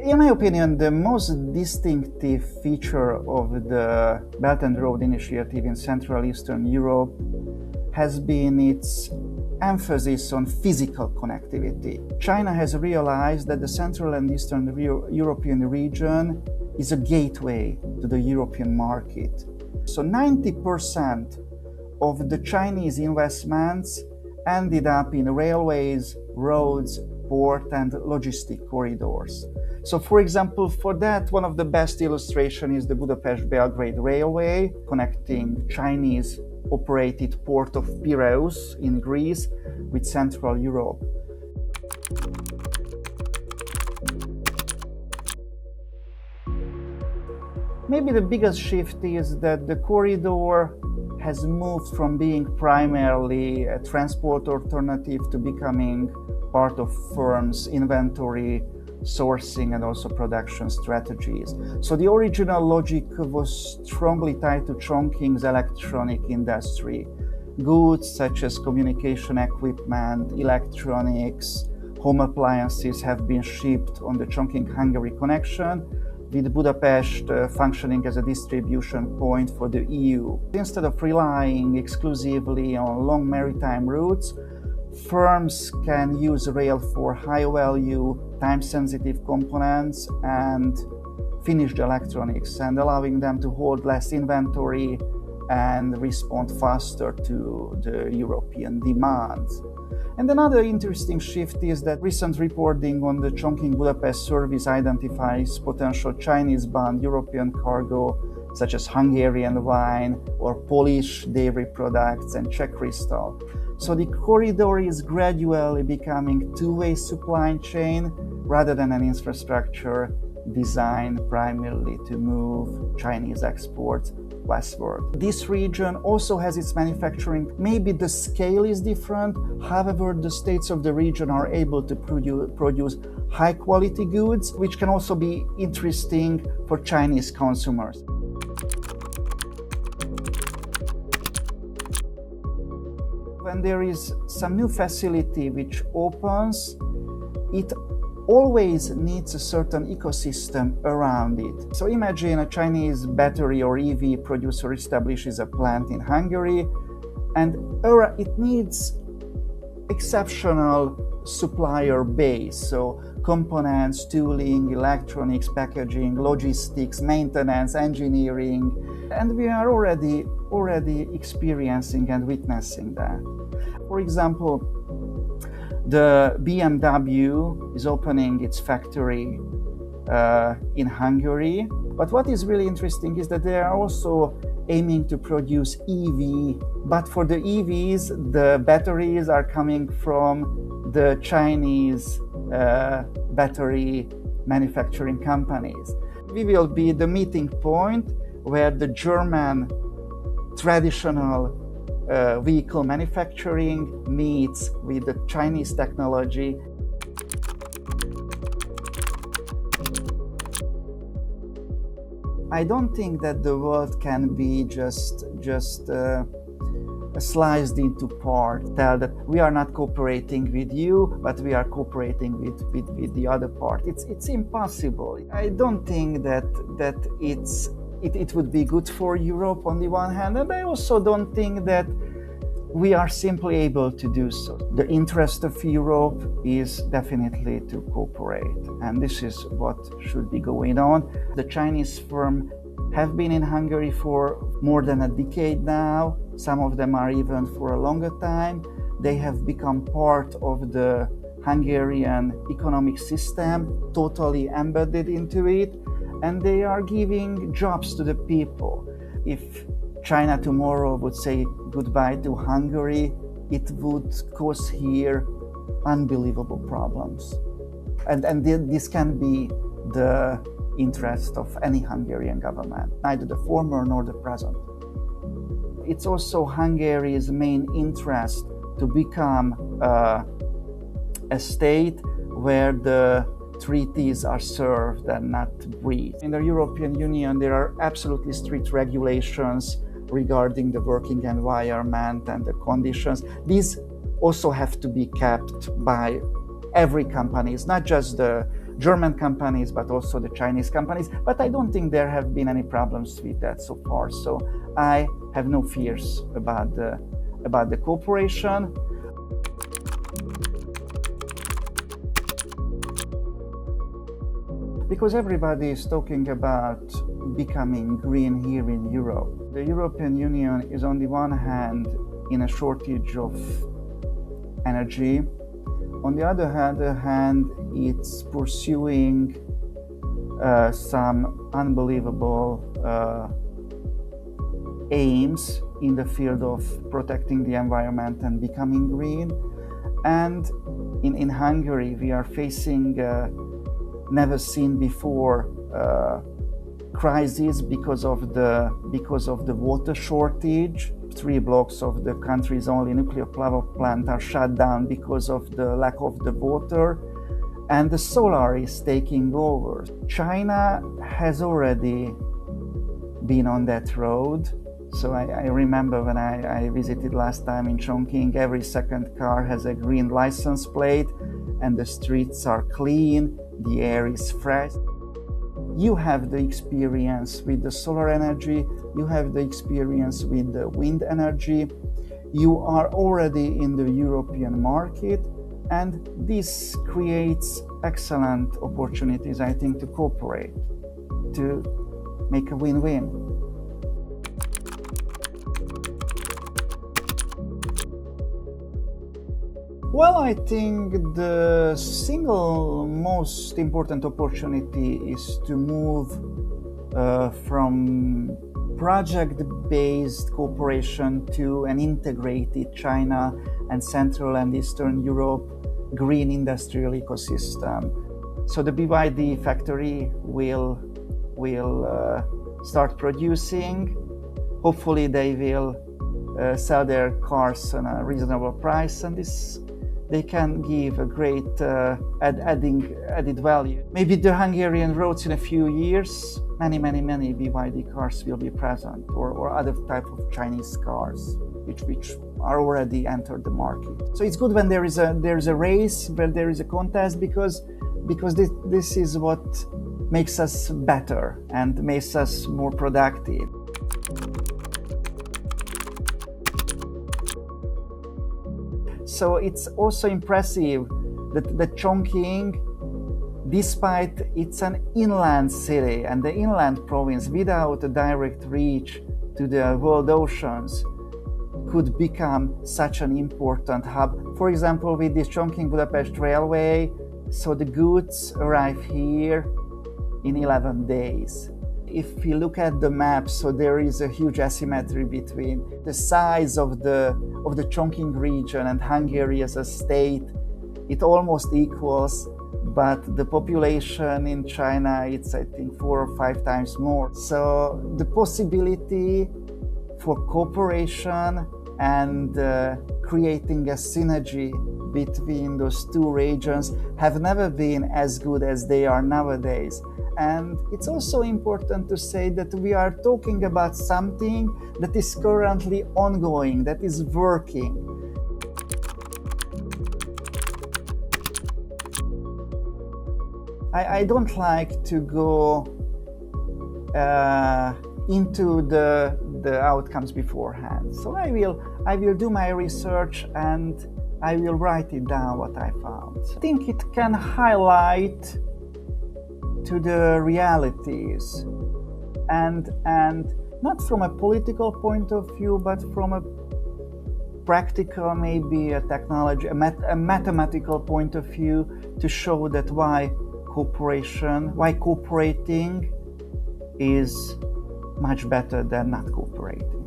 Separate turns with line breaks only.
In my opinion, the most distinctive feature of the Belt and Road Initiative in Central Eastern Europe has been its emphasis on physical connectivity. China has realized that the Central and Eastern European region is a gateway to the European market. So 90% of the Chinese investments ended up in railways, roads, port and logistic corridors. So for example, for that, one of the best illustrations is the Budapest-Belgrade Railway, connecting Chinese operated port of Piraeus in Greece with Central Europe. Maybe the biggest shift is that the corridor has moved from being primarily a transport alternative to becoming part of firms' inventory, sourcing and also production strategies. So the original logic was strongly tied to Chongqing's electronic industry. Goods such as communication equipment, electronics, home appliances have been shipped on the Chongqing-Hungary connection, with Budapest functioning as a distribution point for the EU. Instead of relying exclusively on long maritime routes, firms can use rail for high-value, time-sensitive components and finished electronics, and allowing them to hold less inventory and respond faster to the European demands. And another interesting shift is that recent reporting on the Chongqing-Budapest service identifies potential Chinese-bound European cargo, such as Hungarian wine or Polish dairy products and Czech crystal. So the corridor is gradually becoming two-way supply chain rather than an infrastructure designed primarily to move Chinese exports westward. This region also has its manufacturing. Maybe the scale is different, however, the states of the region are able to produce high-quality goods, which can also be interesting for Chinese consumers. When there is some new facility which opens, it always needs a certain ecosystem around it. So imagine a Chinese battery or EV producer establishes a plant in Hungary, and it needs exceptional supplier base. So components, tooling, electronics, packaging, logistics, maintenance, engineering, and we are already experiencing and witnessing that. For example, the BMW is opening its factory in Hungary. But what is really interesting is that they are also aiming to produce EV. But for the EVs, the batteries are coming from the Chinese battery manufacturing companies. We will be the meeting point where the German traditional vehicle manufacturing meets with the Chinese technology. I don't think that the world can be just sliced into parts. Tell that we are not cooperating with you, but we are cooperating with the other part. It's impossible. I don't think that it would be good for Europe on the one hand, and I also don't think that we are simply able to do so. The interest of Europe is definitely to cooperate, and this is what should be going on. The Chinese firms have been in Hungary for more than a decade now. Some of them are even for a longer time. They have become part of the Hungarian economic system, totally embedded into it, and they are giving jobs to the people. If China tomorrow would say goodbye to Hungary, it would cause here unbelievable problems. And this can be the interest of any Hungarian government, neither the former nor the present. It's also Hungary's main interest to become a state where the treaties are served and not breached. In the European Union, there are absolutely strict regulations regarding the working environment and the conditions. These also have to be kept by every company. It's not just the German companies, but also the Chinese companies. But I don't think there have been any problems with that so far. So I have no fears about the cooperation. Because everybody is talking about becoming green here in Europe. The European Union is on the one hand in a shortage of energy. On the other hand, it's pursuing some unbelievable aims in the field of protecting the environment and becoming green. And in Hungary, we are facing never seen before crisis because of the water shortage. 3 blocks of the country's only nuclear power plant are shut down because of the lack of the water, and the solar is taking over. China has already been on that road. So I remember when I visited last time in Chongqing, every second car has a green license plate and the streets are clean, the air is fresh. You have the experience with the solar energy, you have the experience with the wind energy, you are already in the European market, and this creates excellent opportunities, I think, to cooperate, to make a win-win. Well, I think the single most important opportunity is to move from project-based cooperation to an integrated China and Central and Eastern Europe green industrial ecosystem. So the BYD factory will start producing. Hopefully they will sell their cars on a reasonable price, and they can give a great added value. Maybe the Hungarian roads in a few years, many BYD cars will be present, or other type of Chinese cars, which are already entered the market. So it's good when there is a race, when there is a contest, because this is what makes us better and makes us more productive. So it's also impressive that Chongqing, despite it's an inland city and the inland province without a direct reach to the world oceans, could become such an important hub. For example, with this Chongqing-Budapest railway, so the goods arrive here in 11 days. If we look at the map, so there is a huge asymmetry between the size of the Chongqing region and Hungary as a state. It almost equals, but the population in China, it's I think 4 or 5 times more. So the possibility for cooperation and creating a synergy between those two regions have never been as good as they are nowadays. And it's also important to say that we are talking about something that is currently ongoing, that is working. I don't like to go into the outcomes beforehand. So I will do my research and I will write it down what I found. I think it can highlight to the realities and not from a political point of view, but from a practical, maybe a technology, a mathematical point of view, to show that why cooperating is much better than not cooperating.